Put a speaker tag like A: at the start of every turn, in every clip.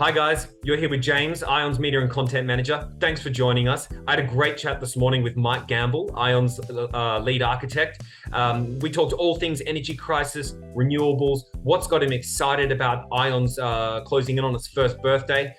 A: Hi guys, you're here with James, ION's Media and Content Manager. Thanks for joining us. I had a great chat this morning with Mike Gamble, ION's lead architect. We talked all things energy crisis, renewables, what's got him excited about ION's closing in on its first birthday.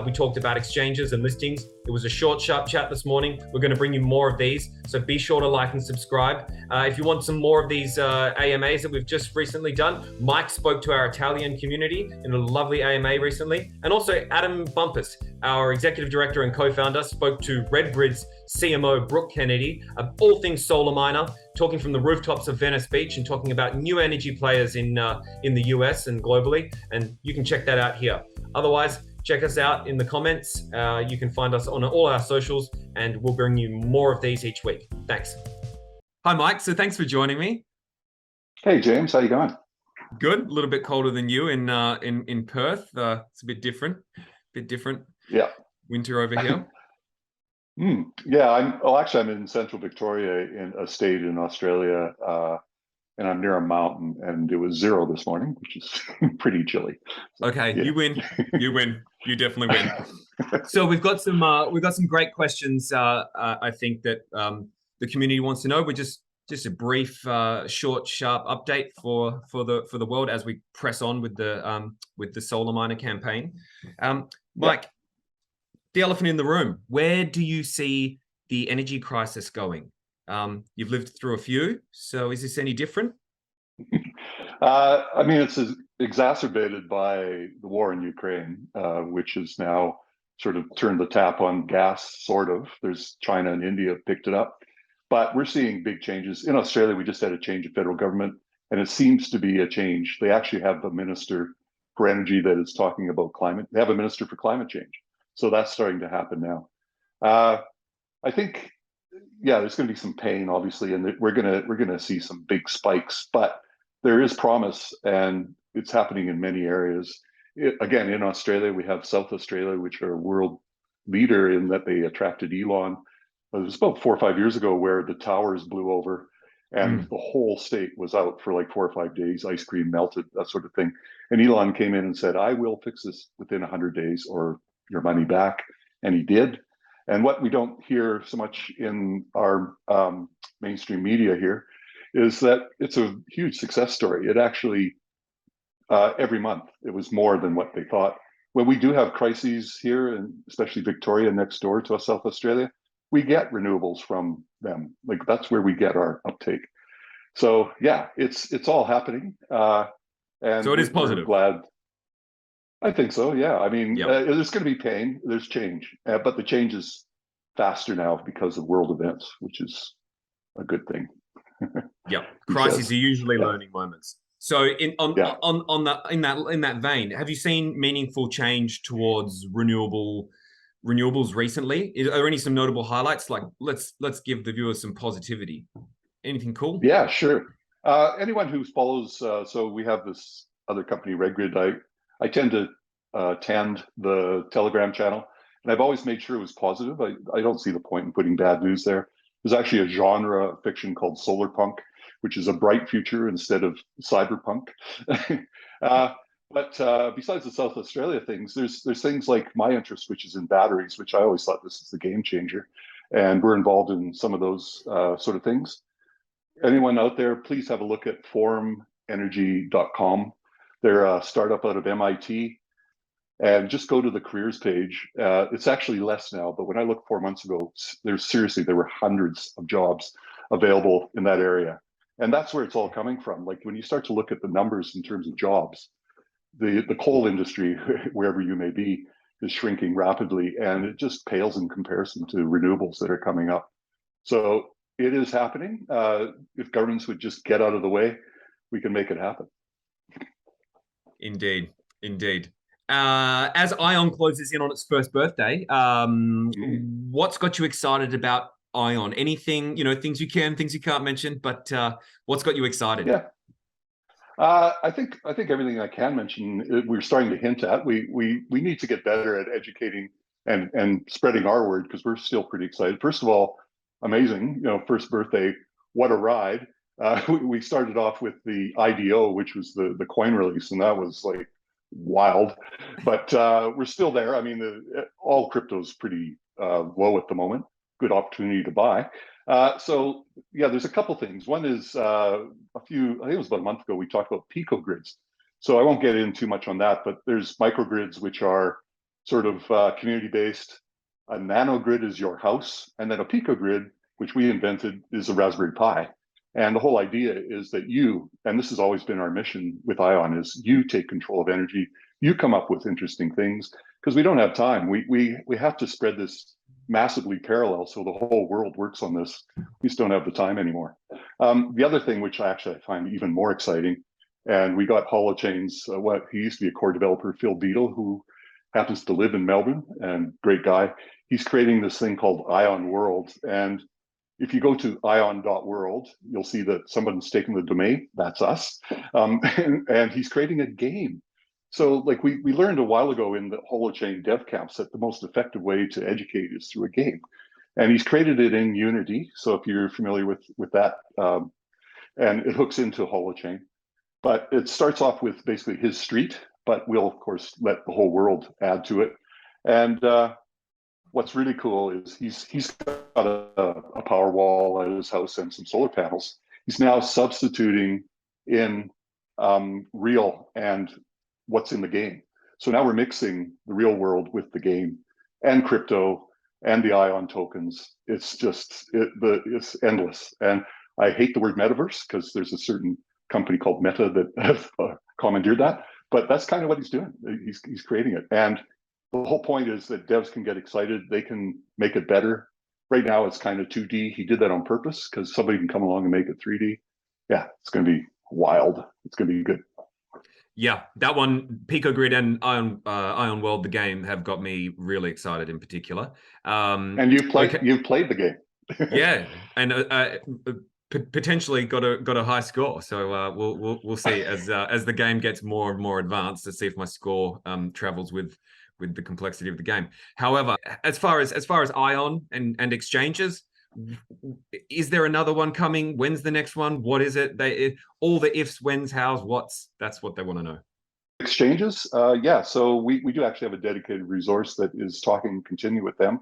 A: We talked about exchanges and listings. It was a short, sharp chat this morning. We're going to bring you more of these, so be sure to like and subscribe. If you want some more of these AMAs that we've just recently done, Mike spoke to our Italian community in a lovely AMA recently. And also Adam Bumpus, our executive director and co-founder, spoke to RedGrid's CMO, Brooke Kennedy, of all things solar miner, talking from the rooftops of Venice Beach and talking about new energy players in the US and globally. And you can check that out here. Otherwise, check us out in the comments. You can find us on all our socials, and we'll bring you more of these each week. Thanks. Hi, Mike. So thanks for joining me.
B: Hey, James. How you going?
A: Good. A little bit colder than you in Perth. It's a bit different.
B: Yeah.
A: Winter over here.
B: Yeah. I'm in Central Victoria, in a state in Australia, and I'm near a mountain, and it was 0 this morning, which is pretty chilly.
A: So, okay, yeah. You win. You definitely win. So we've got some great questions. I think that the community wants to know. We're just a brief, short, sharp update for the world as we press on with the solar miner campaign. Mike, the elephant in the room. Where do you see the energy crisis going? You've lived through a few, so is this any different?
B: It's exacerbated by the war in Ukraine, which has now sort of turned the tap on gas, sort of. There's China and India have picked it up. But we're seeing big changes. In Australia, we just had a change of federal government, and it seems to be a change. They actually have a minister for energy that is talking about climate. They have a minister for climate change. So that's starting to happen now. I think, there's going to be some pain, obviously, and we're gonna see some big spikes. But there is promise, and it's happening in many areas. Again, in Australia, we have South Australia, which are a world leader in that they attracted Elon. It was about 4 or 5 years ago where the towers blew over and the whole state was out for like 4 or 5 days, ice cream melted, that sort of thing. And Elon came in and said, I will fix this within 100 days or your money back. And he did. And what we don't hear so much in our mainstream media here is that it's a huge success story. It actually, every month, it was more than what they thought. When we do have crises here, and especially Victoria next door to us, South Australia, we get renewables from them. Like, that's where we get our uptake. So yeah, it's all happening. And
A: so it is positive.
B: We're glad. I think so. Yeah. There's going to be pain. There's change, but the change is faster now because of world events, which is a good thing.
A: Yeah. Crises are usually learning moments. So in that vein, have you seen meaningful change towards renewables recently? Are there some notable highlights? Like, let's give the viewers some positivity. Anything cool?
B: Yeah, sure. Anyone who follows, so we have this other company, RedGrid. I tend to attend the Telegram channel, and I've always made sure it was positive. I don't see the point in putting bad news there. There's actually a genre of fiction called solar punk, which is a bright future instead of cyberpunk. But besides the South Australia things, there's things like my interest, which is in batteries, which I always thought this is the game changer. And we're involved in some of those sort of things. Anyone out there, please have a look at forumenergy.com. They're a startup out of MIT. And just go to the careers page. It's actually less now, but when I looked 4 months ago, there were hundreds of jobs available in that area. And that's where it's all coming from. Like, when you start to look at the numbers in terms of jobs, the coal industry, wherever you may be, is shrinking rapidly, and it just pales in comparison to renewables that are coming up. So it is happening. If governments would just get out of the way, we can make it happen.
A: Indeed. As ION closes in on its first birthday, what's got you excited about ION? Anything, things you can, things you can't mention, but what's got you excited?
B: Yeah. I think everything I can mention, we're starting to hint at. We need to get better at educating and spreading our word, because we're still pretty excited. First of all, amazing, first birthday, what a ride. We started off with the IDO, which was the coin release, and that was like wild, but we're still there. I mean, all crypto is pretty low at the moment. Good opportunity to buy. So yeah, there's a couple things. One is I think it was about a month ago, we talked about picogrids. So I won't get in too much on that, but there's microgrids, which are sort of community-based. A nanogrid is your house, and then a picogrid, which we invented, is a Raspberry Pi. And the whole idea is that you, and this has always been our mission with ION, is you take control of energy, you come up with interesting things, because we don't have time. We have to spread this massively parallel so the whole world works on this. We just don't have the time anymore. The other thing, which I find even more exciting, and we got Holochain's, he used to be a core developer, Phil Beadle, who happens to live in Melbourne, and great guy. He's creating this thing called ION World. And if you go to ion.world, you'll see that someone's taken the domain. That's us. And he's creating a game. So like we learned a while ago in the Holochain dev camps that the most effective way to educate is through a game. And he's created it in Unity. So if you're familiar with that, and it hooks into Holochain. But it starts off with basically his street, but we'll of course let the whole world add to it. And what's really cool is he's got a power wall at his house and some solar panels. He's now substituting in real and what's in the game. So now we're mixing the real world with the game and crypto and the ION tokens. It's just it's endless. And I hate the word metaverse because there's a certain company called Meta that have commandeered that, but that's kind of what he's doing. He's creating it. And the whole point is that devs can get excited. They can make it better. Right now, it's kind of 2D. He did that on purpose because somebody can come along and make it 3D. Yeah, it's going to be wild. It's going to be good.
A: Yeah, that one, Picogrid and ION World, the game, have got me really excited in particular.
B: And you've played the game.
A: Yeah, and potentially got a high score. So we'll see as the game gets more and more advanced to see if my score travels with the complexity of the game. However, as far as ION and exchanges, is there another one coming? When's the next one? What is it? All the ifs, whens, hows, whats. That's what they want to know.
B: Exchanges, yeah. So we do actually have a dedicated resource that is talking, continue with them.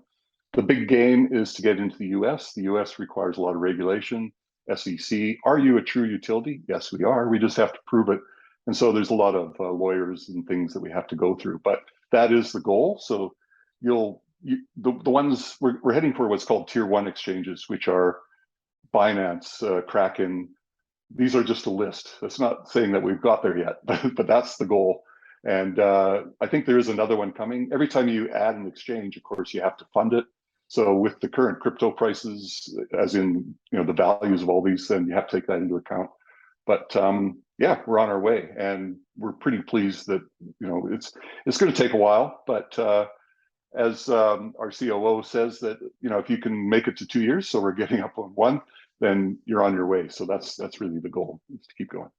B: The big game is to get into the US. The US requires a lot of regulation. SEC, are you a true utility? Yes, we are. We just have to prove it. And so there's a lot of lawyers and things that we have to go through. But that is the goal. So the ones we're heading for what's called tier 1 exchanges, which are Binance, Kraken. These are just a list. That's not saying that we've got there yet, but that's the goal. And I think there is another one coming. Every time you add an exchange, of course, you have to fund it. So with the current crypto prices, as in the values of all these, then you have to take that into account. But yeah, we're on our way, and we're pretty pleased that it's going to take a while. But as our COO says, that if you can make it to 2 years, so we're getting up on 1, then you're on your way. So that's really the goal, is to keep going.